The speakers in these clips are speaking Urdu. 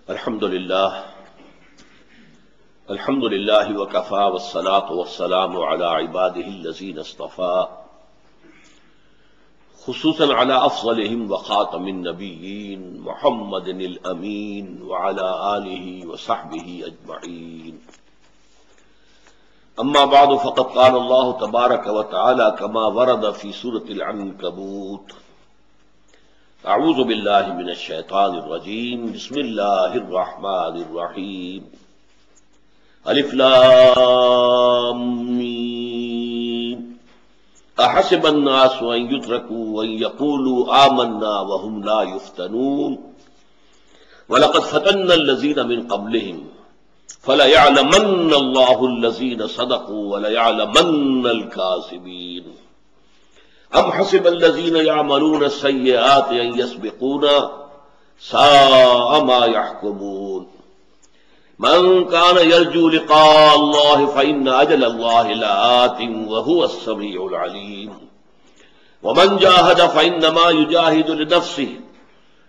الحمد للہ وکفا والصلاة والسلام علی عباده الذین اصطفى خصوصا علی افضلهم وخاتم النبیین محمد الامین وعلی آلہ وصحبہ اجمعین. اما بعد فقد قال اللہ تبارک وتعالی کما ورد فی سورة العنکبوت: اعوذ باللہ من الشیطان الرجیم بسم اللہ الرحمن الرحیم الف لام میم احسب الناس ان یترکوا ان یقولوا آمنا وهم لا یفتنون ولقد فتنا الذین من قبلهم فلیعلمن اللہ الذین صدقوا وليعلمن الکاذبین. ام حسب الذین یعملون السیئات ان یسبقونا ساء ما یحکمون. من کان یرجو لقاء اللہ فإن اجل اللہ لآت وهو السمیع العلیم. ومن جاہد فإنما یجاہد لنفسه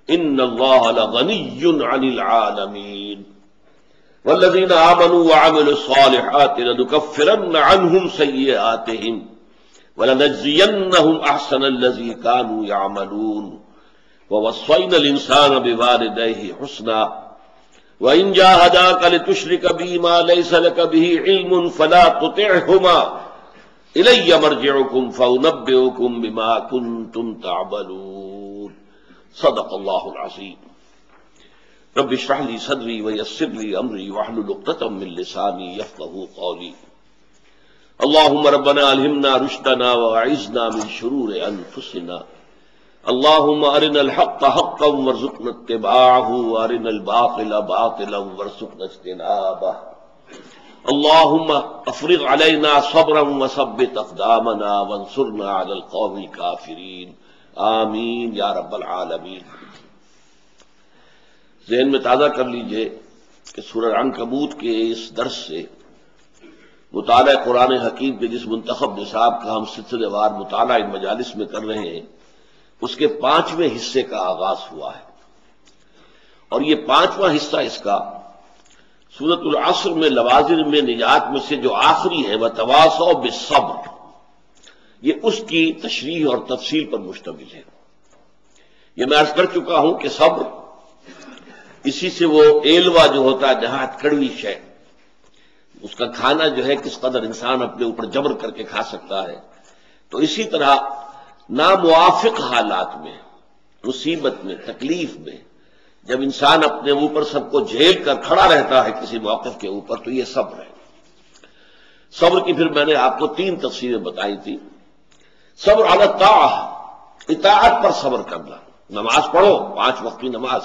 ان اللہ لغنی عن العالمین. والذین آمنوا وعملوا الصالحات لنکفرن عنہم سیئاتہم وَلَنَجْزِيَنَّهُمْ أَحْسَنَ الَّذِي كَانُوا يَعْمَلُونَ وَوَصَّيْنَا الْإِنسَانَ بِوَالِدَيْهِ حُسْنًا وَإِنْ جَاهَدَاكَ لِتُشْرِكَ بِي مَا لَيْسَ لَكَ بِهِ عِلْمٌ فَلَا تُطِعْهُمَا إِلَيَّ مَرْجِعُكُمْ فَأُنَبِّئُكُمْ بِمَا كُنْتُمْ تَعْمَلُونَ. صدق اللہ العظیم. رب اشرح لي صدري ويسر لي أمري واحلل عقدة من لساني يفقهوا قولي. اللهم ربنا الہمنا رشدنا واعذنا من شرور انفسنا. اللهم ارنا الحق حقا وارزقنا اتباعه وارنا الباطل باطلا وارزقنا اجتنابه. اللهم افرغ علينا صبرا وثبت اقدامنا وانصرنا على القوم الكافرين. آمین یا رب العالمین. ذہن میں تازہ کر لیجئے کہ سورہ عنکبوت کے اس درس سے مطالعہ قرآن حکیم کے جس منتخب نصاب کا ہم سلسلے وار مطالعہ ان مجالس میں کر رہے ہیں اس کے 5ویں حصے کا آغاز ہوا ہے. اور یہ 5واں حصہ اس کا سورۃ العصر میں لوازم میں نجات میں سے جو آخری ہے وتواصوا بالصبر، یہ اس کی تشریح اور تفصیل پر مشتمل ہے. یہ میں عرض کر چکا ہوں کہ صبر اسی سے وہ ایلوا جو ہوتا ہے جہاں کڑوی شے، اس کا کھانا جو ہے کس قدر انسان اپنے اوپر جبر کر کے کھا سکتا ہے، تو اسی طرح ناموافق حالات میں، مصیبت میں، تکلیف میں جب انسان اپنے اوپر سب کو جھیل کر کھڑا رہتا ہے کسی موقف کے اوپر، تو یہ صبر ہے. صبر کی پھر میں نے آپ کو 3 تفسیریں بتائی تھی. صبر علی الطاعہ، اطاعت پر صبر کرنا. نماز پڑھو، 5 وقت کی نماز،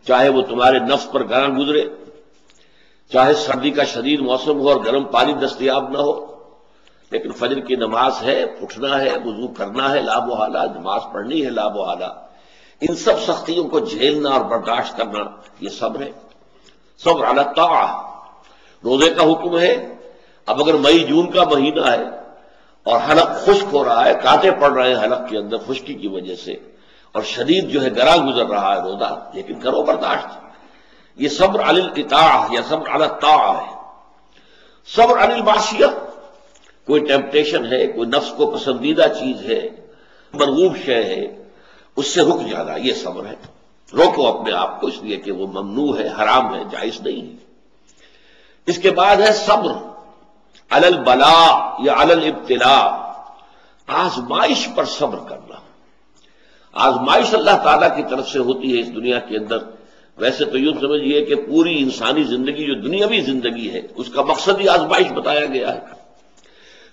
چاہے وہ تمہارے نفس پر گراں گزرے، چاہے سردی کا شدید موسم ہو اور گرم پانی دستیاب نہ ہو، لیکن فجر کی نماز ہے، اٹھنا ہے، وضو کرنا ہے لا محالہ، نماز پڑھنی ہے لا محالہ. ان سب سختیوں کو جھیلنا اور برداشت کرنا یہ صبر ہے. صبر علی الطاعہ. روزے کا حکم ہے. اب اگر مئی جون کا مہینہ ہے اور حلق خشک ہو رہا ہے، کانٹے پڑ رہے ہیں حلق کے اندر خشکی کی وجہ سے، اور شدید جو ہے گراں گزر رہا ہے روزہ، لیکن کرو برداشت. یہ صبر علی الاطاعہ یا صبر علی الطاعہ ہے. صبر علی المعصیہ، کوئی ٹیمپٹیشن ہے، کوئی نفس کو پسندیدہ چیز ہے، مرغوب شے ہے، اس سے رک جانا، یہ صبر ہے. روکو اپنے آپ کو، اس لیے کہ وہ ممنوع ہے، حرام ہے، جائز نہیں ہے. اس کے بعد ہے صبر علی البلاء یا علی الابتلاء، آزمائش پر صبر کرنا. آزمائش اللہ تعالیٰ کی طرف سے ہوتی ہے اس دنیا کے اندر. ویسے تو یوں سمجھیے کہ پوری انسانی زندگی جو دنیاوی زندگی ہے اس کا مقصد ہی آزمائش بتایا گیا ہے.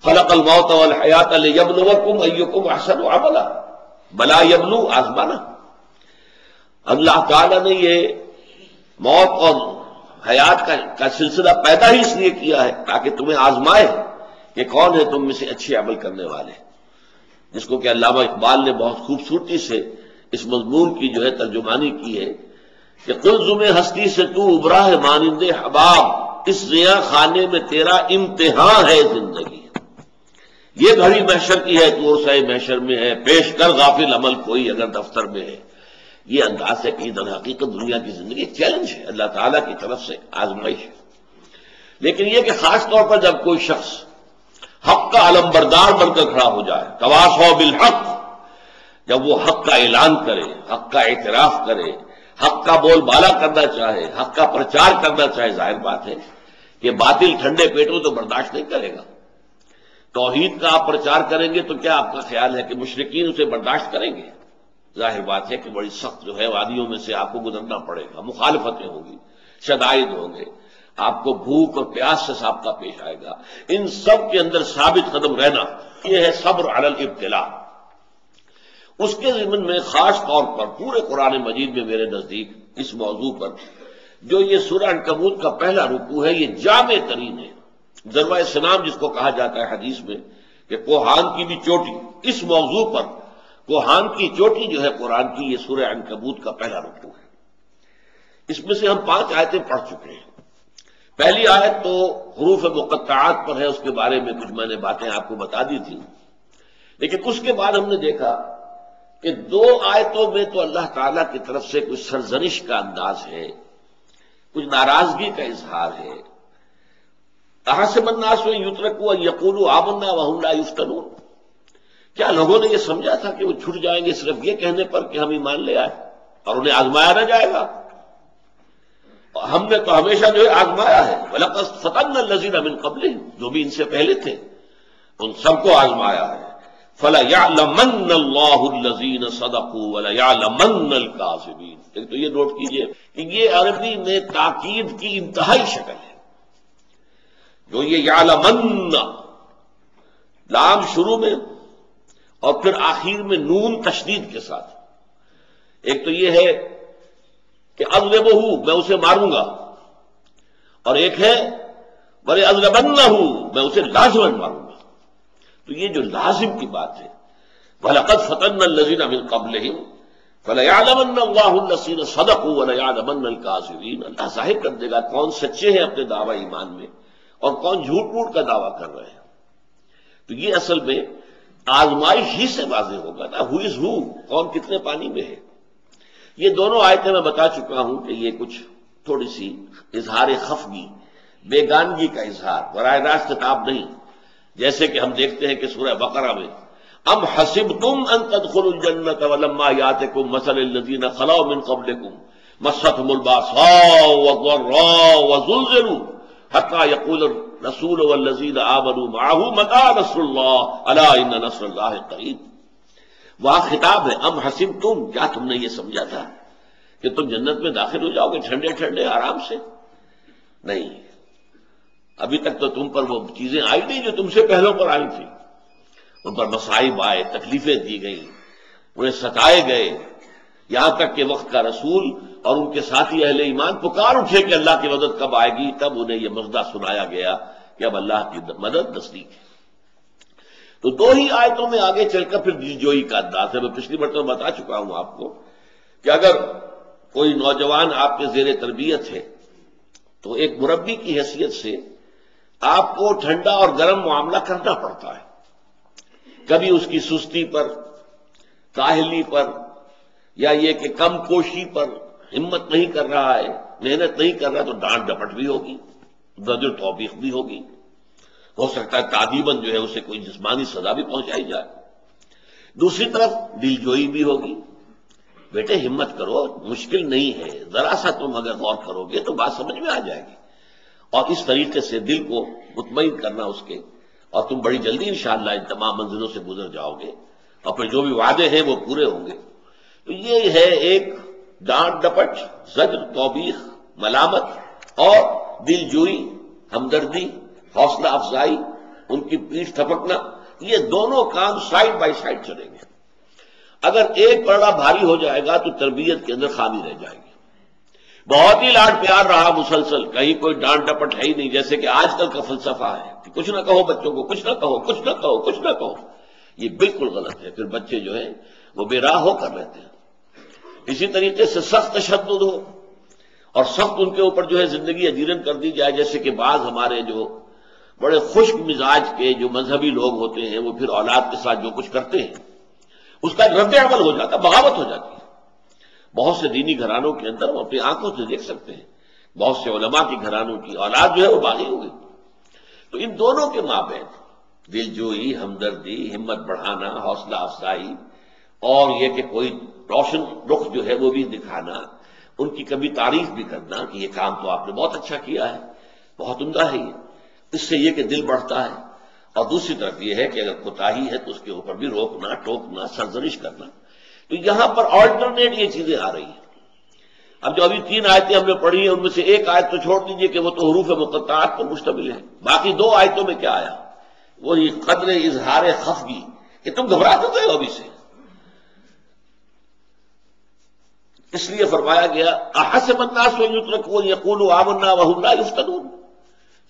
خلق الموت والحیات لیبلوکم ایکم احسن عملا. بلا یبلو، آزمانا. اللہ تعالیٰ نے یہ موت اور حیات کا سلسلہ پیدا ہی اس لیے کیا ہے تاکہ تمہیں آزمائے کہ کون ہے تم میں سے اچھے عمل کرنے والے. جس کو کہ علامہ اقبال نے بہت خوبصورتی سے اس مضمون کی جو ہے ترجمانی کی ہے کہ قلزم ہستی سے تو ابرا ہے مانند حباب، اس زیاں خانے میں تیرا امتحان ہے زندگی. یہ گھڑی محشر کی ہے تو عرصۂ محشر میں ہے، پیش کر غافل عمل کوئی اگر دفتر میں ہے. یہ انداز ہے کہ در حقیقت دنیا کی زندگی ایک چیلنج ہے، اللہ تعالیٰ کی طرف سے آزمائش ہے۔ لیکن یہ کہ خاص طور پر جب کوئی شخص حق کا علمبردار بن کر کھڑا ہو جائے، تواصوا بالحق، جب وہ حق کا اعلان کرے، حق کا اعتراف کرے، حق کا بول بالا کرنا چاہے، حق کا پرچار کرنا چاہے، ظاہر بات ہے کہ باطل ٹھنڈے پیٹوں تو برداشت نہیں کرے گا۔ توحید کا آپ پرچار کریں گے تو کیا آپ کا خیال ہے کہ مشرکین اسے برداشت کریں گے؟ ظاہر بات ہے کہ بڑی سخت جو ہے وادیوں میں سے آپ کو گزرنا پڑے گا، مخالفتیں ہوں گی، شدائد ہوں گے، آپ کو بھوک اور پیاس سے سابقہ پیش آئے گا۔ ان سب کے اندر ثابت قدم رہنا، یہ ہے صبر علی الابتلاء۔ اس کے ضمن میں خاص طور پر پورے قرآن مجید میں میرے نزدیک اس موضوع پر جو یہ سورہ عنکبوت کا پہلا رکوع ہے، یہ جامع ترین ہے، ذروہ سنام جس کو کہا جاتا ہے حدیث میں، کہ کوہان کی بھی چوٹی، اس موضوع پر کوہان کی چوٹی جو ہے قرآن کی، یہ سورہ عنکبوت کا پہلا رکوع ہے۔ اس میں سے ہم 5 آیتیں پڑھ چکے ہیں۔ پہلی آیت تو حروف مقطعات پر ہے، اس کے بارے میں کچھ میں نے باتیں آپ کو بتا دی تھی، لیکن اس کے بعد ہم نے دیکھا کہ 2 آیتوں میں تو اللہ تعالیٰ کی طرف سے کچھ سرزنش کا انداز ہے، کچھ ناراضگی کا اظہار ہے۔ احسب الناس ان یترکوا ان یقولوا آمنا وهم لا یفتنون، کیا لوگوں نے یہ سمجھا تھا کہ وہ چھٹ جائیں گے صرف یہ کہنے پر کہ ہم ایمان لے آئے اور انہیں آزمایا نہ جائے گا؟ ہم نے تو ہمیشہ جو ہے آزمایا ہے، وَلَقَدْ فَتَنَّا الَّذِينَ مِن قَبْلِهِمْ، جو بھی ان سے پہلے تھے ان سب کو آزمایا ہے۔ فَلَيَعْلَمَنَّ اللَّهُ الَّذِينَ صَدَقُوا وَلَيَعْلَمَنَّ الْكَاذِبِينَ۔ ایک تو یہ نوٹ کیجئے کہ یہ عربی میں تاکید کی انتہائی شکل ہے، جو یہ یعلمن، لام شروع میں اور پھر آخر میں نون تشدید کے ساتھ۔ ایک تو یہ ہے کہ اضربہ، میں اسے ماروں گا، اور ایک ہے وَلَأَضْرِبَنَّهُ، میں اسے لازماً ماروں گا۔ تو یہ جو لازم کی بات ہے، وَلَقَدْ فَتَنَّا الَّذِينَ مِن قَبْلِهِمْ فَلَيَعْلَمَنَّ اللَّهُ الَّذِينَ صَدَقُوا وَلَيَعْلَمَنَّ الْكَاذِبِينَ۔ اللہ ظاہر کر دے گا کون سچے ہیں اپنے دعوی ایمان میں اور کون جھوٹ موٹ کا دعویٰ کر رہے ہیں۔ تو یہ اصل میں آزمائش ہی سے واضح ہوگا نا، ہو از ہو، کون کتنے پانی میں ہے۔ یہ دونوں آیتیں میں بتا چکا ہوں کہ یہ کچھ تھوڑی سی اظہار خفگی، بیگانگی کا اظہار، براہ راست خطاب نہیں، جیسے کہ ہم دیکھتے ہیں کہ سورہ بقرہ میں ام حسبتم ان تدخلوا الجنۃ ولما یاتکم مثل الذین خلوا من قبلکم مستهم الباساء والضراء وزلزلوا حتى يقول الرسول والذین آمنوا معه متى نصر اللہ الا ان نصر اللہ قریب۔ وہاں خطاب ہے ام حسبتم، کیا تم نے یہ سمجھا تھا کہ تم جنت میں داخل ہو جاؤ گے ٹھنڈے ٹھنڈے آرام سے؟ نہیں، ابھی تک تو تم پر وہ چیزیں آئی نہیں جو تم سے پہلوں پر آئی تھی، ان پر مصائب آئے، تکلیفیں دی گئیں، انہیں ستائے گئے، یہاں تک کہ وقت کا رسول اور ان کے ساتھی اہل ایمان پکار اٹھے کہ اللہ کی مدد کب آئے گی، تب انہیں یہ مژدہ سنایا گیا کہ اب اللہ کی مدد نزدیک ہے۔ تو 2 ہی آیتوں میں آگے چل کر پھر دلجوئی کا انداز ہے۔ میں پچھلی مرتبہ بتا چکا ہوں آپ کو کہ اگر کوئی نوجوان آپ کے زیر تربیت ہے تو ایک مربی کی حیثیت سے آپ کو ٹھنڈا اور گرم معاملہ کرنا پڑتا ہے۔ کبھی اس کی سستی پر، کاہلی پر، یا یہ کہ کم کوشی پر، ہمت نہیں کر رہا ہے، محنت نہیں کر رہا، تو ڈانٹ ڈپٹ بھی ہوگی، زجر توبیخ بھی ہوگی، ہو سکتا ہے تعدیباً جو ہے اسے کوئی جسمانی سزا بھی پہنچائی جائے۔ دوسری طرف دلجوئی بھی ہوگی، بیٹے ہمت کرو، مشکل نہیں ہے، ذرا سا تم اگر غور کرو گے تو بات سمجھ میں آ جائے گی، اور اس طریقے سے دل کو مطمئن کرنا اس کے، اور تم بڑی جلدی انشاءاللہ ان تمام منزلوں سے گزر جاؤ گے، اور پھر جو بھی وعدے ہیں وہ پورے ہوں گے۔ تو یہ ہے ایک ڈانٹ ڈپٹ، زجر، توبیخ، ملامت اور دلجوئی، ہمدردی، حوصلہ افزائی، ان کی پیٹھ تھپکنا، یہ دونوں کام سائڈ بائی سائڈ چلیں گے۔ اگر ایک پلڑا بھاری ہو جائے گا تو تربیت کے اندر خامی رہ جائے گی۔ بہت ہی لاڈ پیار رہا مسلسل، کہیں کوئی ڈانٹ ڈپٹ ہے ہی نہیں، جیسے کہ آج کل کا فلسفہ ہے کہ کچھ نہ کہو بچوں کو، کچھ نہ کہو، کچھ نہ کہو، کچھ نہ کہو، یہ بالکل غلط ہے۔ پھر بچے جو ہیں وہ بے راہ ہو کر رہتے ہیں۔ اسی طریقے سے سخت تشدد ہو اور سخت ان کے اوپر جو ہے زندگی اجیرن کر دی جائے، جیسے کہ بعض ہمارے جو بڑے خشک مزاج کے جو مذہبی لوگ ہوتے ہیں وہ پھر اولاد کے ساتھ جو کچھ کرتے ہیں اس کا رد عمل ہو جاتا، بغاوت ہو جاتی ہے۔ بہت سے دینی گھرانوں کے اندر وہ اپنی آنکھوں سے دیکھ سکتے ہیں، بہت سے علماء کی گھرانوں کی اولاد جو ہے وہ باغی ہو گئی۔ تو ان دونوں کے مابین دل جوئی، ہمدردی، ہمت بڑھانا، حوصلہ افزائی، اور یہ کہ کوئی روشن رخ جو ہے وہ بھی دکھانا، ان کی کبھی تعریف بھی کرنا کہ یہ کام تو آپ نے بہت اچھا کیا ہے، بہت عمدہ ہے یہ، اس سے یہ کہ دل بڑھتا ہے۔ اور دوسری طرف یہ ہے کہ اگر کوتاہی ہے تو اس کے اوپر بھی روکنا، ٹوکنا، سرزنش کرنا۔ تو یہاں پر آلٹرنیٹ یہ چیزیں آ رہی ہیں۔ اب جو ابھی 3 آیتیں ہم نے پڑھی ہیں ان میں سے ایک آیت تو چھوڑ دیجئے کہ وہ تو حروف مقطعات پر مشتمل ہے، باقی 2 آیتوں میں کیا آیا؟ وہ یہ قدر اظہار خفگی کہ تم گھبراتے تھے ابھی سے، اس لیے فرمایا گیا احسب الناس ان یترکوا ان یقولوا آمنا وهم لا یفتنون،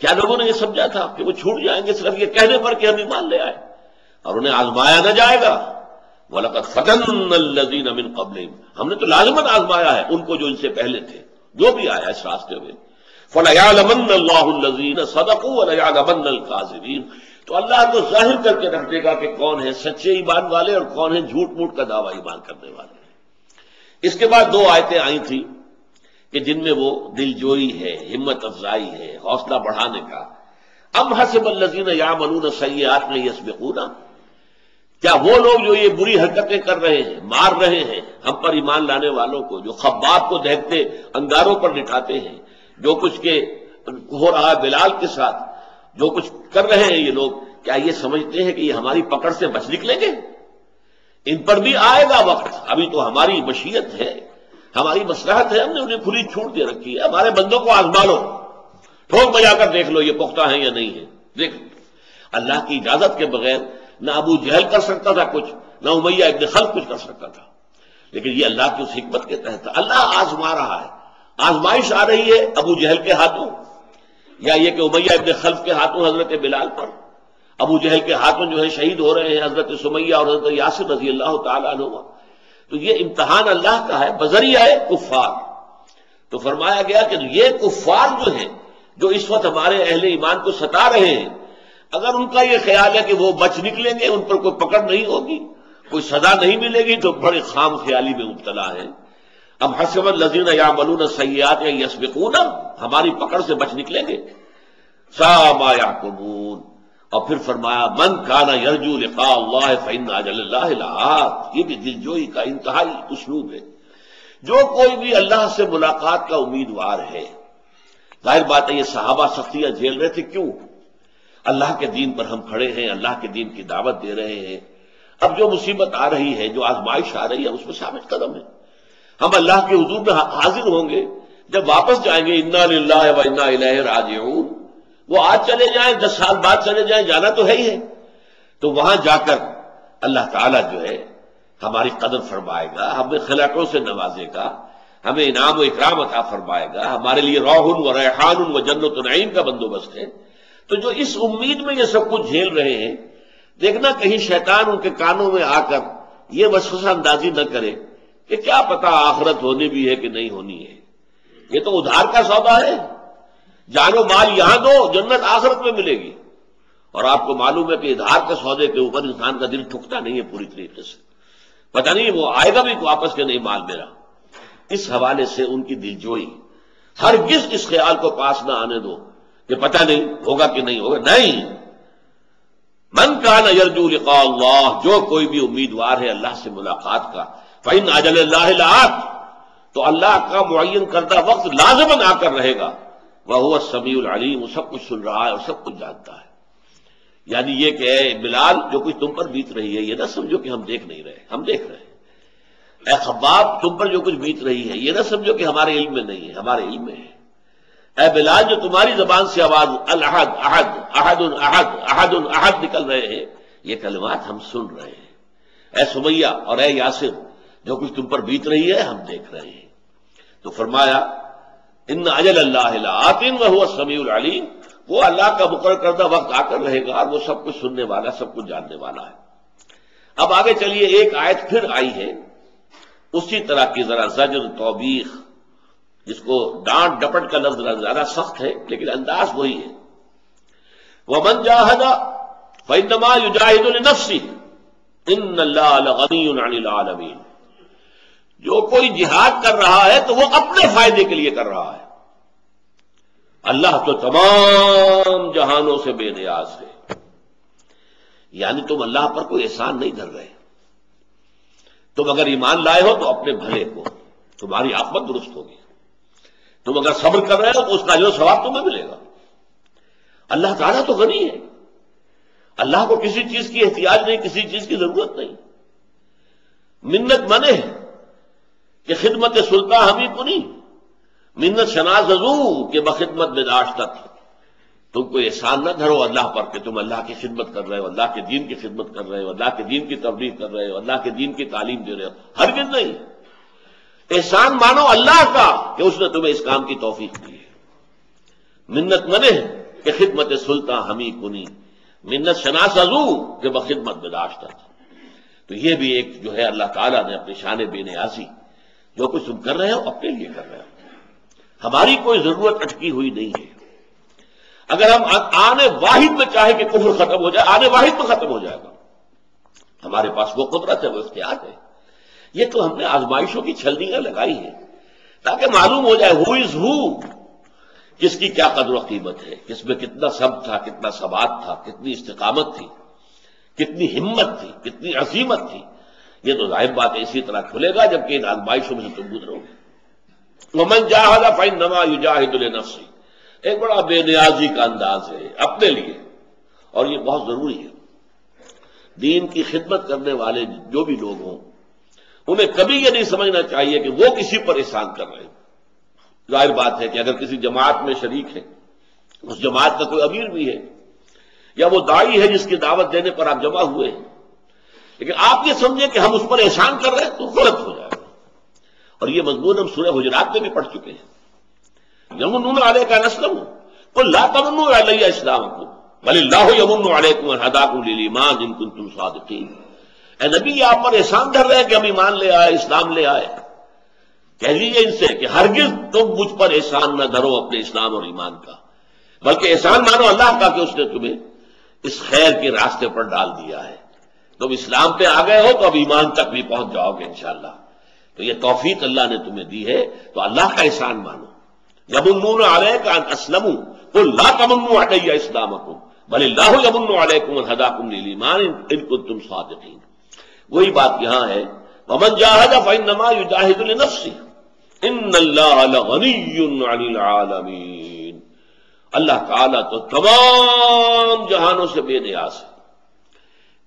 کیا لوگوں نے یہ سمجھا تھا کہ وہ چھوٹ جائیں گے صرف یہ کہنے پر کہ ہم ایمان لے آئے، اور انہیں آزمایا نہ جائے گا؟ وَلَقَدْ فَتَنَّا الَّذِينَ مِن قَبْلِهِمْ، ہم نے تو لازماً آزمایا ہے ان کو جو ان سے پہلے تھے، جو بھی آیا اس راستے میں۔ فَلَيَعْلَمَنَّ اللَّهُ الَّذِينَ صَدَقُوا وَلَيَعْلَمَنَّ الْكَاذِبِينَ، تو اللہ تو ظاہر کر کے رکھ دے گا کہ کون ہیں سچے ایمان والے اور کون ہیں جھوٹ موٹ کا دعویٰ ایمان کرنے والے۔ اس کے بعد 2 آیتیں آئی تھیں کہ جن میں وہ دل جوئی ہے، ہمت افزائی ہے، حوصلہ بڑھانے کا۔ ام حسب الذین یعملون السیئات ان یسبقونا، کیا وہ لوگ جو یہ بری حرکتیں کر رہے ہیں، مار رہے ہیں ہم پر ایمان لانے والوں کو، جو خباب کو دہتے انگاروں پر لٹاتے ہیں، جو کچھ کے ہو رہا ہے بلال کے ساتھ، جو کچھ کر رہے ہیں یہ لوگ، کیا یہ سمجھتے ہیں کہ یہ ہماری پکڑ سے بچ نکلیں گے؟ ان پر بھی آئے گا وقت، ابھی تو ہماری مشیت ہے، ہماری مصلحت ہے، ہم نے انہیں کھلی چھوٹ دے رکھی ہے، ہمارے بندوں کو آزما لو، ٹھوک بجا کر دیکھ لو یہ پختہ ہیں یا نہیں ہے۔ دیکھ، اللہ کی اجازت کے بغیر نہ ابو جہل کر سکتا تھا کچھ، نہ امیہ ابن خلف کچھ کر سکتا تھا، لیکن یہ اللہ کی اس حکمت کے تحت اللہ آزما رہا ہے۔ آزمائش آ رہی ہے ابو جہل کے ہاتھوں، یا یہ کہ امیہ ابن خلف کے ہاتھوں حضرت بلال پر، ابو جہل کے ہاتھوں جو ہے شہید ہو رہے ہیں حضرت سمیہ اور حضرت یاسر رضی اللہ تعالیٰ عنہ۔ تو یہ امتحان اللہ کا ہے بذریعہ کفار۔ تو فرمایا گیا کہ یہ کفار جو ہیں، جو اس وقت ہمارے اہل ایمان کو ستا رہے ہیں، اگر ان کا یہ خیال ہے کہ وہ بچ نکلیں گے، ان پر کوئی پکڑ نہیں ہوگی، کوئی سزا نہیں ملے گی، تو بڑے خام خیالی میں مبتلا ہے۔ اب حسب الذین یعملون السیئات ان یسبقونا، ہماری پکڑ سے بچ نکلیں گے؟ ساء ما یحکمون۔ اور پھر فرمایا من کان یرجو لقاء اللہ فإن اجل اللہ لآت، یہ بھی دلجوئی کا انتہائی اسلوب ہے۔ جو کوئی بھی اللہ سے ملاقات کا امیدوار ہے، ظاہر بات ہے یہ صحابہ سختیاں جھیل رہے تھے، کیوں؟ اللہ کے دین پر ہم کھڑے ہیں، اللہ کے دین کی دعوت دے رہے ہیں، اب جو مصیبت آ رہی ہے، جو آزمائش آ رہی ہے، اس میں ثابت قدم ہے، ہم اللہ کے حضور میں حاضر ہوں گے، جب واپس جائیں گے انا للہ و انا الیہ راجعون، وہ آج چلے جائیں 10 سال بعد چلے جائیں، جانا تو ہے ہی ہے، تو وہاں جا کر اللہ تعالیٰ جو ہے ہماری قدر فرمائے گا، ہمیں خلقوں سے نوازے گا، ہمیں انعام و اکرام عطا فرمائے گا، ہمارے لیے روح و ریحان و جنت و نعیم کا بندوبست ہے۔ تو جو اس امید میں یہ سب کچھ جھیل رہے ہیں، دیکھنا کہیں شیطان ان کے کانوں میں آ کر یہ وسوسہ اندازی نہ کرے کہ کیا پتا آخرت ہونی بھی ہے کہ نہیں ہونی ہے، یہ تو ادھار کا سودا ہے، جان و مال یہاں دو، جنت آخرت میں ملے گی۔ اور آپ کو معلوم ہے کہ ادھار کے سودے کے اوپر انسان کا دل ٹھکتا نہیں ہے پوری طریقے سے، پتہ نہیں وہ آئے گا بھی واپس کے نہیں مال میرا۔ اس حوالے سے ان کی دلجوئی، ہرگز اس خیال کو پاس نہ آنے دو کہ پتہ نہیں ہوگا کہ نہیں ہوگا، نہیں۔ من کان یرجو لقاء اللہ، جو کوئی بھی امیدوار ہے اللہ سے ملاقات کا، فإن اجل اللہ لآت، تو اللہ کا معین کردہ وقت لازماً آ کر رہے گا، وہو السمیع العلیم، وہ سب کچھ سن رہا ہے اور سب کچھ جانتا ہے۔ یعنی یہ کہ اے بلال، جو کچھ تم پر بیت رہی ہے یہ نہ سمجھو کہ ہم دیکھ نہیں رہے، ہم دیکھ رہے ہیں۔ اے خباب، تم پر جو کچھ بیت رہی ہے یہ نہ سمجھو کہ ہمارے علم میں نہیں ہے، ہمارے علم میں ہے۔ اے بلال، جو تمہاری زبان سے آواز الاحد احد احد احد احد احد نکل رہے ہیں، یہ کلمات ہم سن رہے ہیں۔ اے سمیہ اور اے یاسر، جو کچھ تم پر بیت رہی ہے ہم دیکھ رہے ہیں۔ تو فرمایا ان اجل اللہ لآت وہو السمیع العلیم، وہ اللہ کا مقرر کردہ وقت آ کر رہے گا اور وہ سب کچھ سننے والا، سب کچھ جاننے والا ہے۔ اب آگے چلیے، ایک آیت پھر آئی ہے اسی طرح کی، ذرا زجر توبیخ، جس کو ڈانٹ ڈپٹ کا لفظ زیادہ سخت ہے لیکن انداز وہی ہے۔ وَمَنْ جَاهَدَ فَإِنَّمَا يُجَاهِدُ لِنَفْسِهِ إِنَّ اللَّهَ لَغَنِيٌّ عَنِ الْعَالَمِينَ، جو کوئی جہاد کر رہا ہے تو وہ اپنے فائدے کے لیے کر رہا ہے. اللہ تو تمام جہانوں سے بے نیاز ہے. یعنی تم اللہ پر کوئی احسان نہیں دھر رہے. تم اگر ایمان لائے ہو تو اپنے بھلے کو، تمہاری عاقبت درست ہوگی. تم اگر صبر کر رہے ہو تو اس کا جو ثواب تمہیں ملے گا. اللہ تعالیٰ تو غنی ہے. اللہ کو کسی چیز کی احتیاج نہیں، کسی چیز کی ضرورت نہیں. منت منع ہے کہ خدمت سلطان ہمیں کنی، منت شناز ازو کہ بخدمت میں داشتت. تم کوئی احسان نہ دھرو اللہ پر کہ تم اللہ کی خدمت کر رہے ہو، اللہ کے دین کی خدمت کر رہے ہو، اللہ کے دین کی تبلیغ کر رہے ہو، اللہ کے دین کی تعلیم دے رہے ہو. ہرگز نہیں. احسان مانو اللہ کا کہ اس نے تمہیں اس کام کی توفیق دی ہے. منت منع کہ خدمت سلطان ہمیں کنی، منت شناس ازو کہ بخدمت میں داشتت. تو یہ بھی ایک جو ہے اللہ تعالیٰ نے اپنی شان بے نیازی، جو کچھ تم کر رہے ہو اپنے لیے کر رہے ہو. ہماری کوئی ضرورت اٹکی ہوئی نہیں ہے. اگر ہم آنے واحد میں چاہے کہ کفر ختم ہو جائے، آنے واحد میں ختم ہو جائے گا. ہمارے پاس وہ قدرت ہے، وہ اختیار ہے. یہ تو ہم نے آزمائشوں کی چھلنیاں لگائی ہیں تاکہ معلوم ہو جائے ہو از ہو، کس کی کیا قدر و قیمت ہے، کس میں کتنا صبر تھا، کتنا ثبات تھا، کتنی استقامت تھی، کتنی ہمت تھی، کتنی عظیمت تھی. یہ تو ظاہر بات ہے اسی طرح کھلے گا جبکہ ان آزمائشوں میں سے تم گزرو گے. ومن جاہد فانما یجاہد لنفسہ، ایک بڑا بے نیازی کا انداز ہے اپنے لیے. اور یہ بہت ضروری ہے. دین کی خدمت کرنے والے جو بھی لوگ ہوں انہیں کبھی یہ نہیں سمجھنا چاہیے کہ وہ کسی پر احسان کر رہے ہیں. ظاہر بات ہے کہ اگر کسی جماعت میں شریک ہے، اس جماعت کا کوئی امیر بھی ہے یا وہ داعی ہے جس کی دعوت دینے پر آپ جمع ہوئے ہیں، لیکن آپ یہ سمجھیں کہ ہم اس پر احسان کر رہے ہیں تو غلط ہو جائے گا. اور یہ مضمون ہم سورہ حجرات میں بھی پڑھ چکے ہیں. یمنون علیک ان اسلموا قل لا تمنوا علی اسلامکم بل اللہ یمن علیکم ان ہداکم للایمان ان کنتم صادقین. اے نبی آپ پر احسان کر رہے ہیں کہ ہم ایمان لے آئے، اسلام لے آئے. کہہ لیجیے ان سے کہ ہرگز تم مجھ پر احسان نہ دھرو اپنے اسلام اور ایمان کا، بلکہ احسان مانو اللہ کا کہ اس نے تمہیں اس خیر کے راستے پر ڈال دیا ہے. تم اسلام پہ آ گئے ہو تو اب ایمان تک بھی پہنچ جاؤ گے انشاءاللہ. تو یہ توفیق اللہ نے تمہیں دی ہے تو اللہ کا احسان مانو. یمنون علیک ان اسلموا قل لا تمنوا علی اسلامکم بل اللہ یمن علیکم ان ہداکم للایمان ان کنتم صادقین. وہی بات یہاں ہے ومن جاہد فانما یجاہد لنفسہ ان اللہ لغنی عن العالمین. اللہ تعالیٰ تو تمام جہانوں سے بے نیاز ہے.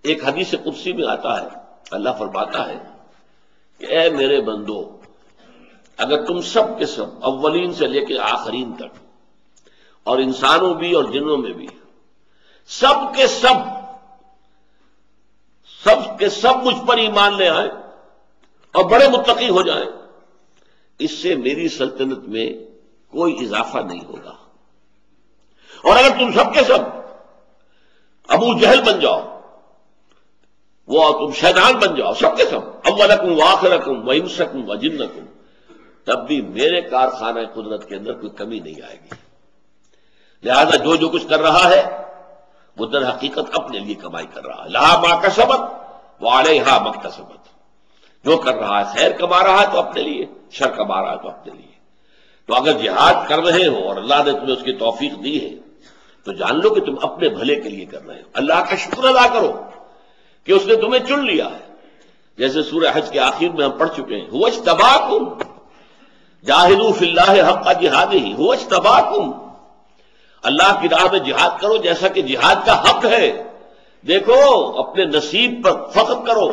ایک حدیث قدسی میں آتا ہے، اللہ فرماتا ہے کہ اے میرے بندو، اگر تم سب کے سب اولین سے لے کے آخرین تک، اور انسانوں بھی اور جنوں میں بھی، سب کے سب مجھ پر ایمان لے آئیں اور بڑے متقی ہو جائیں، اس سے میری سلطنت میں کوئی اضافہ نہیں ہوگا. اور اگر تم سب کے سب ابو جہل بن جاؤ، وہ تم شیطان بن جاؤ، سب کے سب اولکم وآخرکم وانسکم وجنکم، تب بھی میرے کارخانہ قدرت کے اندر کوئی کمی نہیں آئے گی. لہذا جو کچھ کر رہا ہے وہ در حقیقت اپنے لیے کمائی کر رہا ہے. لہا ما کسبت وعلیہا ما اکتسبت. جو کر رہا ہے خیر کما رہا ہے تو اپنے لیے، شر کما رہا ہے تو اپنے لیے. تو اگر جہاد کر رہے ہو اور اللہ نے تمہیں اس کی توفیق دی ہے تو جان لو کہ تم اپنے بھلے کے لیے کر رہے ہو. اللہ کا شکر ادا کرو کہ اس نے تمہیں چن لیا ہے. جیسے سورہ حج کے آخر میں ہم پڑھ چکے ہیں، هو اجتباکم جاہدوا فی اللہ حق جہادہ، هو اجتباکم. اللہ کی راہ میں جہاد کرو جیسا کہ جہاد کا حق ہے. دیکھو اپنے نصیب پر فخر کرو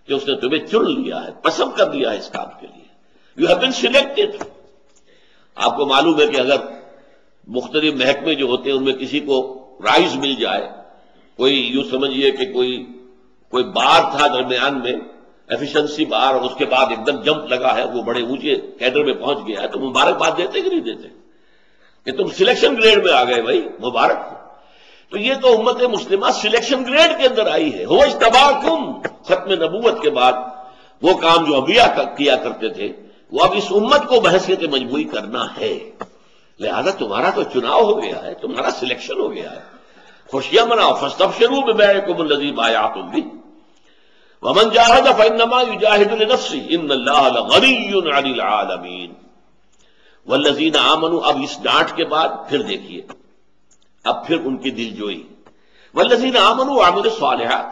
کہ اس نے تمہیں چن لیا ہے، پسند کر لیا ہے اس کام کے لیے. You have been selected. آپ کو معلوم ہے کہ اگر مختلف محکمے جو ہوتے ہیں ان میں کسی کو رائز مل جائے، کوئی یوں سمجھیے کہ کوئی بار تھا درمیان میں ایفیشنسی بار، اور اس کے بعد ایک دم جمپ لگا ہے، وہ بڑے اونچے کیڈر میں پہنچ گیا ہے، تو مبارکباد دیتے کہ نہیں دیتے کہ تم سلیکشن گریڈ میں آ گئے بھائی، مبارک. تو یہ تو امت مسلمہ سلیکشن گریڈ کے اندر آئی ہے. هو اجتباکم، ختم نبوت کے بعد وہ کام جو انبیاء کیا کرتے تھے وہ اب اس امت کو بحثیت مجبوری کرنا ہے. لہذا تمہارا تو چناؤ ہو گیا ہے، تمہارا سلیکشن ہو گیا ہے. خوشیاں مناؤ. فاستبشروا ببیعکم الذی بایعتم بہ ومن جاہد فإنما یجاہد لنفسہ ان اللہ لغنی عن العالمین والذین آمنوا. اب اس ڈانٹ کے بعد پھر دیکھیے، اب پھر ان کی دل جوئی. والذین آمنوا وعملوا الصالحات،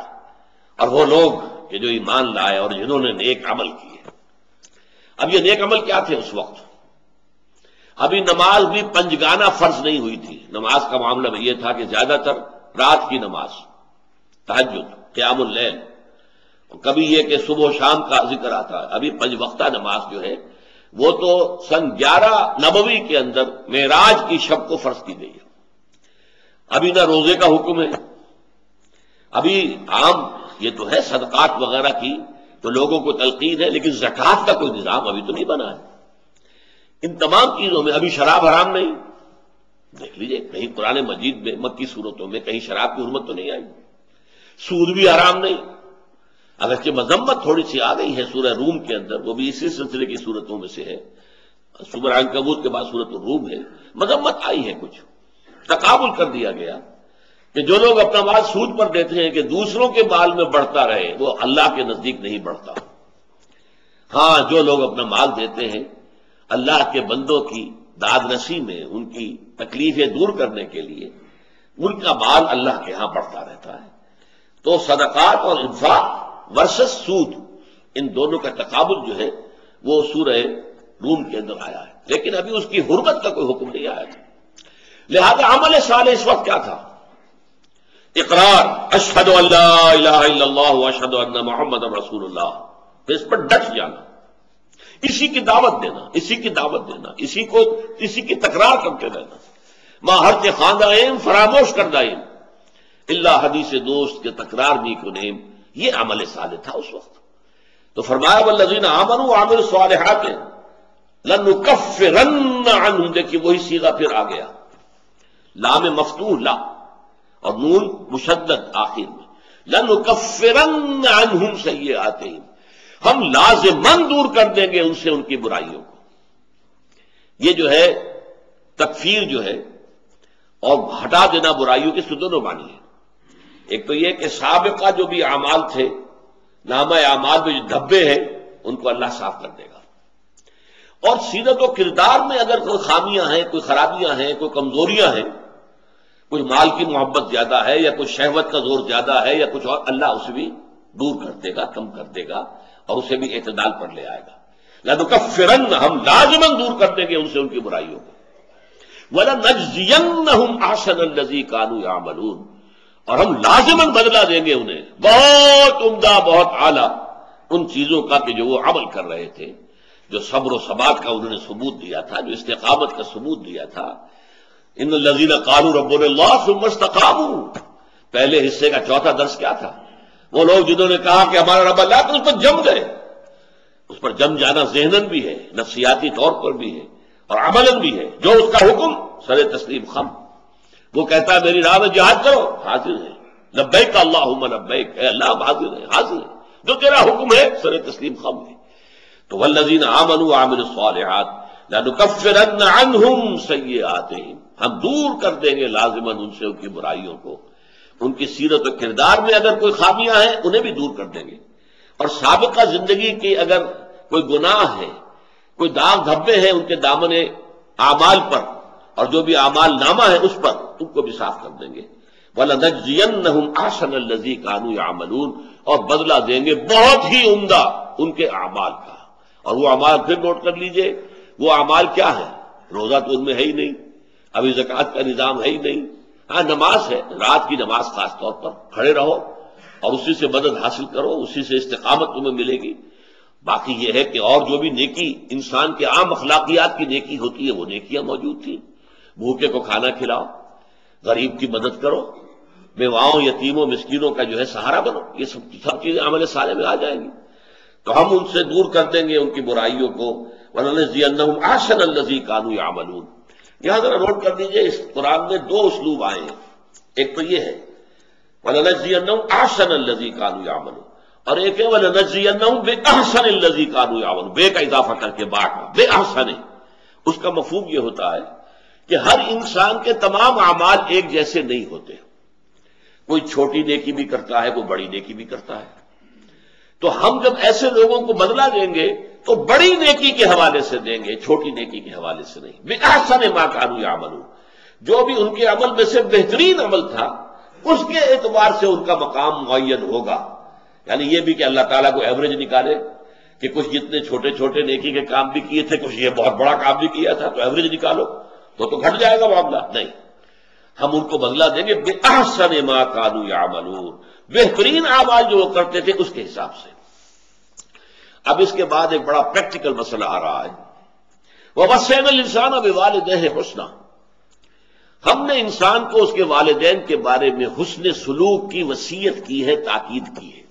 اور وہ لوگ کہ جو ایمان لائے اور جنہوں نے نیک عمل کیے. اب یہ نیک عمل کیا تھے اس وقت؟ ابھی نماز بھی پنجگانہ فرض نہیں ہوئی تھی. نماز کا معاملہ میں یہ تھا کہ زیادہ تر رات کی نماز، تہجد، قیام اللیل، کبھی یہ کہ صبح و شام کا ذکر آتا ہے. ابھی پنج وقتہ نماز جو ہے وہ تو سن 11 نبوی کے اندر معراج کی شب کو فرض کی گئی ہے. ابھی نہ روزے کا حکم ہے، ابھی عام یہ تو ہے صدقات وغیرہ کی تو لوگوں کو تلقین ہے، لیکن زکوٰۃ کا کوئی نظام ابھی تو نہیں بنا ہے. ان تمام چیزوں میں ابھی شراب حرام نہیں. دیکھ لیجئے کہیں قرآن مجید میں مکی صورتوں میں کہیں شراب کی حرمت تو نہیں آئی. سود بھی حرام نہیں، اگرچہ مذمت تھوڑی سی آ گئی ہے سورہ روم کے اندر، وہ بھی اسی سلسلے کی صورتوں میں سے ہے. سورہ عنکبوت کے بعد سورۃ الروم ہے، مذمت آئی ہے، کچھ تقابل کر دیا گیا کہ جو لوگ اپنا مال سود پر دیتے ہیں کہ دوسروں کے مال میں بڑھتا رہے، وہ اللہ کے نزدیک نہیں بڑھتا. ہاں جو لوگ اپنا مال دیتے ہیں اللہ کے بندوں کی داد رسی میں، ان کی تکلیفیں دور کرنے کے لیے، ان کا مال اللہ کے ہاں بڑھتا رہتا ہے. تو صدقات اور انفاق ورسس سود، ان دونوں کا تقابل جو ہے وہ سورہ روم کے اندر آیا ہے، لیکن ابھی اس کی حرمت کا کوئی حکم نہیں آیا تھا. لہذا عمل صالح اس وقت کیا تھا؟ اقرار، اشہد ان لا الہ الا اللہ واشہد ان محمد رسول اللہ، پھر اس پر ڈٹ جانا، اسی کی دعوت دینا، اسی کی دعوت دینا، اسی کی تکرار کرتے رہنا. ماں ہر خواندہ ایم فراموش کردہ ایم اللہ حدیث دوست کے تکرار بھی کو نیم. یہ عمل صالح تھا اس وقت. تو فرمایا والذین آمنوا وعملوا الصالحات لنکفرن عنہم. دیکھیے وہی صیغہ پھر آ گیا، لام مفتوح لا اور نون مشدد آخر میں. لنکفرن عنہم سیئاتہم، ہم لازماً دور کر دیں گے ان سے ان کی برائیوں کو. یہ جو ہے تکفیر جو ہے اور ہٹا دینا برائیوں کی دونوں معنی ہے. ایک تو یہ کہ سابقہ جو بھی اعمال تھے، نامہ اعمال میں جو دھبے ہیں ان کو اللہ صاف کر دے گا. اور سیرت و کردار میں اگر کوئی خامیاں ہیں، کوئی خرابیاں ہیں، کوئی کمزوریاں ہیں، کوئی مال کی محبت زیادہ ہے یا کوئی شہوت کا زور زیادہ ہے یا کچھ اور، اللہ اسے بھی دور کر دے گا، کم کر دے گا اور اسے بھی اعتدال پر لے آئے گا. لنکفرن، ہم لازماً دور کر دیں گے ان سے ان کی برائیوں کو. وَلَنَجْزِيَنَّهُمْ أَحْسَنَ الَّذِي كَانُوا يَعْمَلُونَ، اور ہم لازماً بدلہ دیں گے انہیں بہت عمدہ، بہت اعلیٰ ان چیزوں کا کہ جو وہ عمل کر رہے تھے، جو صبر و ثبات کا انہوں نے ثبوت دیا تھا، جو استقامت کا ثبوت دیا تھا. ان الذین قالوا ربنا اللہ ثم استقاموا، پہلے حصے کا چوتھا درس کیا تھا؟ وہ لوگ جنہوں نے کہا کہ ہمارا رب اللہ، تو اس پر جم گئے. اس پر جم جانا ذہناً بھی ہے، نفسیاتی طور پر بھی ہے اور عملاً بھی ہے. جو اس کا حکم سر تسلیم خم، وہ کہتا ہے میری راہ میں جہاد کرو، حاضر ہے. لبیک اللہم لبیک، اے اللہ ہم حاضر ہے، حاضر ہے، جو تیرا حکم ہے سر تسلیم خم ہے. تو والذین آمنوا وعملوا الصالحات لنکفرن عنہم سیئاتہم، ہم دور کر دیں گے لازماً ان سے ان کی برائیوں کو. ان کی سیرت و کردار میں اگر کوئی خامیاں ہیں انہیں بھی دور کر دیں گے، اور سابقہ زندگی کی اگر کوئی گناہ ہے، کوئی داغ دھبے ہیں ان کے دامن اعمال پر اور جو بھی اعمال نامہ ہے اس پر، ان کو بھی صاف کر دیں گے. وَلَنَجْزِيَنَّهُمْ أَحْسَنَ الَّذِي كَانُوا يَعْمَلُونَ، اور بدلہ دیں گے بہت ہی عمدہ ان کے اعمال کا. اور وہ اعمال پھر نوٹ کر لیجئے، وہ اعمال کیا ہے؟ روزہ تو ان میں ہے ہی نہیں، ابھی زکوٰۃ کا نظام ہے ہی نہیں. ہاں نماز ہے، رات کی نماز خاص طور پر کھڑے رہو اور اسی سے مدد حاصل کرو، اسی سے استقامت تمہیں ملے گی. باقی یہ ہے کہ اور جو بھی نیکی انسان کے عام اخلاقیات کی نیکی ہوتی ہے وہ نیکیاں موجود تھیں. بھوکے کو کھانا کھلاؤ، غریب کی مدد کرو، بیواؤں یتیموں مسکینوں کا جو ہے سہارا بنو، یہ سب چیزیں عمل صالح میں آ جائیں گی. تو ہم ان سے دور کر دیں گے ان کی برائیوں کو. وَلَنَجْزِيَنَّهُمْ أَحْسَنَ الَّذِي كَانُوا يَعْمَلُونَ. یہاں ذرا نوٹ کر دیجئے، اس قرآن میں دو اسلوب آئے ہیں. ایک تو یہ ہے وَلَنَجْزِيَنَّهُمْ أَحْسَنَ الَّذِي كَانُوا يَعْمَلُونَ، اور ایک ہے وَلَنَجْزِيَنَّهُمْ بِأَحْسَنِ الَّذِي كَانُوا يَعْمَلُونَ، بے کا اضافہ کر کے با کا، بے احسن. اس کا مفہوم یہ ہوتا ہے کہ ہر انسان کے تمام اعمال ایک جیسے نہیں ہوتے. کوئی چھوٹی نیکی بھی کرتا ہے، کوئی بڑی نیکی بھی کرتا ہے. تو ہم جب ایسے لوگوں کو بدلہ دیں گے تو بڑی نیکی کے حوالے سے دیں گے، چھوٹی نیکی کے حوالے سے نہیں۔ بِأَحْسَنِ مَا كَانُوا يَعْمَلُونَ، جو بھی ان کے عمل میں سے بہترین عمل تھا اس کے اعتبار سے ان کا مقام معین ہوگا۔ یعنی یہ بھی کہ اللہ تعالیٰ کو ایوریج نکالے کہ کچھ جتنے چھوٹے چھوٹے نیکی کے کام بھی کیے تھے، کچھ یہ بہت بڑا کام بھی کیا تھا، تو ایوریج نکالو تو گھٹ جائے گا معاملہ، نہیں، ہم ان کو بدلہ دیں گے بِأَحْسَنِ مَا كَانُوا يَعْمَلُونَ، بہترین اعمال جو وہ کرتے تھے اس کے حساب سے۔ اب اس کے بعد ایک بڑا پریکٹیکل مسئلہ آ رہا ہے، وَوَصَّيْنَا الْإِنسَانَ بِوَالِدَيْهِ حُسْنًا، ہم نے انسان کو اس کے والدین کے بارے میں حسن سلوک کی وصیت کی ہے، تاکید کی ہے۔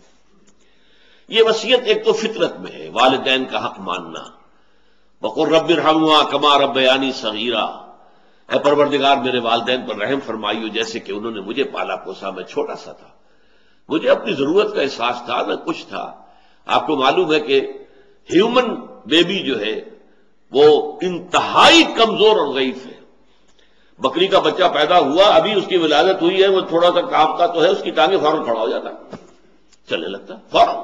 یہ وصیت ایک تو فطرت میں ہے، والدین کا حق ماننا، وَقُلْ رَبِّ ارْحَمْهُمَا كَمَا رَبَّيَانِي صَغِيرًا، اے پروردگار میرے والدین پر رحم فرمائیو جیسے کہ انہوں نے مجھے پالا پوسا، میں چھوٹا سا تھا، مجھے اپنی ضرورت کا احساس تھا، نہ کچھ تھا۔ آپ کو معلوم ہے کہ ہیومن بیبی جو ہے وہ انتہائی کمزور اور ضعیف ہے۔ بکری کا بچہ پیدا ہوا، ابھی اس کی ولادت ہوئی ہے، وہ تھوڑا سا کانپتا تو ہے، اس کی ٹانگیں فوراً کھڑا ہو جاتا، چلنے لگتا فوراً۔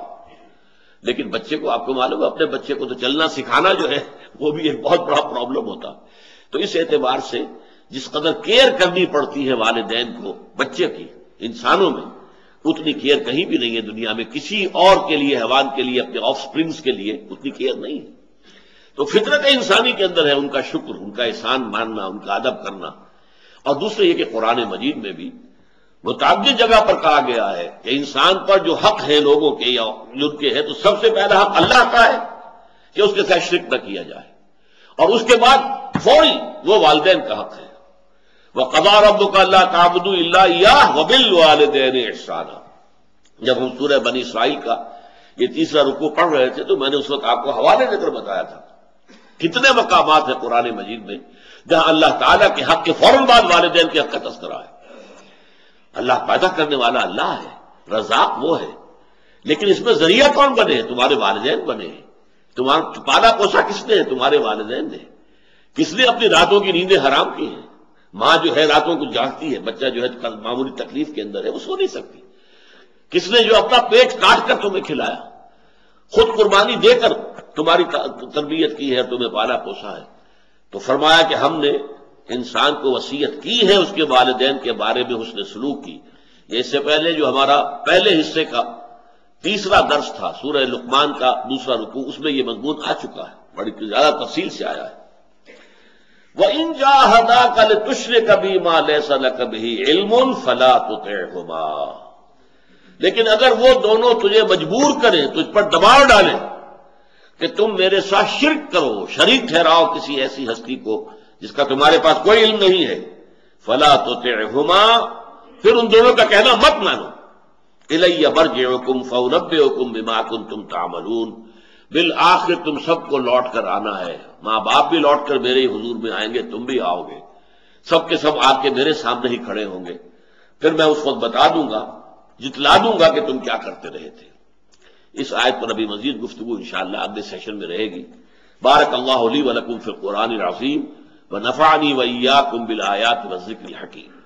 لیکن بچے کو، آپ کو معلوم ہے، اپنے بچے کو تو چلنا سکھانا جو ہے وہ بھی ایک بہت بڑا پرابلم ہوتا۔ تو اس اعتبار سے جس قدر کیئر کرنی پڑتی ہے والدین کو بچے کی انسانوں میں، اتنی کیئر کہیں بھی نہیں ہے دنیا میں، کسی اور کے لیے، حیوان کے لیے، اپنے آف سپرنگز کے لیے اتنی کیئر نہیں ہے۔ تو فطرت انسانی کے اندر ہے ان کا شکر، ان کا احسان ماننا، ان کا ادب کرنا۔ اور دوسرے یہ کہ قرآن مجید میں بھی متعدد جگہ پر کہا گیا ہے کہ انسان پر جو حق ہے لوگوں کے یا ان کے ہے، تو سب سے پہلا حق اللہ کا ہے کہ اس کے ساتھ شرک نہ کیا جائے، اور اس کے بعد فوری وہ والدین کا حق ہے۔ وَقَضَىٰ رَبُّكَ أَلَّا تَعْبُدُوا إِلَّا إِيَّاهُ وَبِالْوَالِدَيْنِ إِحْسَانًا۔ جب ہم سورہ بنی اسرائیل کا یہ تیسرا رکوع پڑھ رہے تھے تو میں نے اس وقت آپ کو حوالے دے کر بتایا تھا کتنے مقامات ہیں قرآن مجید میں جہاں اللہ تعالیٰ کے حق کے فوراً بعد والدین کے حق کا تذکرہ ہے۔ اللہ پیدا کرنے والا اللہ ہے، رزاق وہ ہے، لیکن اس میں ذریعہ کون بنے ہیں؟ تمہارے والدین بنے ہیں۔ تمہارا پالا پوسا کس نے ہے؟ تمہارے والدین نے۔ کس نے اپنی راتوں کی نیندیں حرام کی ہیں؟ ماں جو ہے راتوں کو جاگتی ہے، بچہ جو ہے معمولی تکلیف کے اندر ہے، وہ سو نہیں سکتی۔ کس نے جو اپنا پیٹ کاٹ کر تمہیں کھلایا، خود قربانی دے کر تمہاری تربیت کی ہے، تمہیں پالا پوسا ہے؟ تو فرمایا کہ ہم نے انسان کو وصیت کی ہے اس کے والدین کے بارے میں حسن سلوک کی۔ یہ اس سے پہلے جو ہمارا پہلے حصے کا تیسرا درس تھا سورہ لقمان کا دوسرا رکوع، اس میں یہ مضمون آ چکا ہے، بڑی زیادہ تفصیل سے آیا ہے۔ وَإِن جَاهَدَاكَ لِتُشْرِكَ بِي مَا لَيْسَ لَكَ بِهِ عِلْمٌ فَلَا تُطِعْهُمَا، لیکن اگر وہ دونوں تجھے مجبور کریں، تجھ پر دباؤ ڈالیں کہ تم میرے ساتھ شرک کرو، شریک ٹھہراؤ کسی ایسی ہستی کو جس کا تمہارے پاس کوئی علم نہیں ہے، فَلَا تُطِعْهُمَا، پھر ان دونوں کا کہنا مت مانو۔ إِلَيَّ مَرْجِعُكُمْ فَأُنَبِّئُكُم بِمَا كُنتُمْ تَعْمَلُونَ، بالآخر تم سب کو لوٹ کر آنا ہے، ماں باپ بھی لوٹ کر میرے حضور میں آئیں گے، تم بھی آؤ گے، سب کے سب آ کے میرے سامنے ہی کھڑے ہوں گے، پھر میں اس وقت بتا دوں گا، جتلا دوں گا کہ تم کیا کرتے رہے تھے۔ اس آیت پر ابھی مزید گفتگو انشاءاللہ اگلے سیشن میں رہے گی۔ بارک اللہ لی ولکم فی القرآن العظیم ونفعنی وإیاکم بالآیات والذکر الحکیم۔